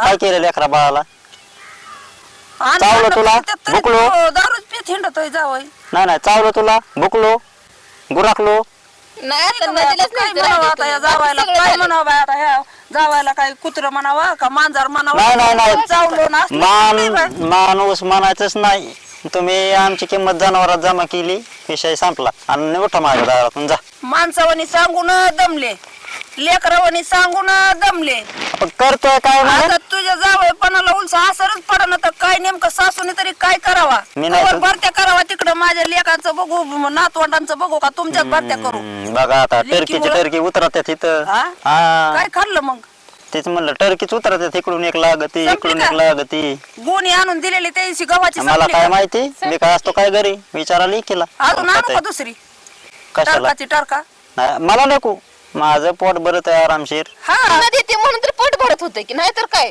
काय केलं लेकरा बाळाला? आणि चावलं भांडण तुला? करतात तरी भुकलो? तो दारूच पीत हिंडतोय जावई. नाही चावलं तुला? भुकलो? गुराकलो? नाही आता काय नदीलाच म्हणावं आता या जावायला? काय म्हणावं बाई आता ह्या जावायला? काय कुत्र म्हणावं का मांजर म्हणावं? नाही चावलो ना असलं नाही बाई. माणूस म्हणायचंच नाही. तुम्ही आमची किंमत जनावरात जमा केली, विषय संपला. आणि उठा माझ्या दारातून जा. माणसावानी सांगून दमले, लेकरावानी सांगून दमले. पण करतोय काय म्हणे? आता तुझ्या जावईपणाला उलसा असरच पडणं तर काय नेमकं सासूने तरी काय करावा? मी नाही कवर तर- भरत्या करावा तिकडं माझ्या लेकांचं बघू, नातवंडांचं बघू का तुमच्याच भरत्या करू? बघा आता लेकीमुळं- टर्कीची टर्की उतरतात इथं. हा? हा काय खाल्लं मग? तेच म्हणलं टर्कीच उतरतात, इकडून एक लागती संपली इकडून का? एक लागती. गोणी आणून दिलेली त्यांची गव्हाची मला संपली काय का? माहिती, मी काय असतो काय घरी विचारायला केला अजून आणू का दुसरी कशाला? टरकाची टरका? नाही, मला नको. माझं पोट भरत आहे आरामशीर. हा नदी ते म्हणून तर पोट भरत होते की नाही तर काय.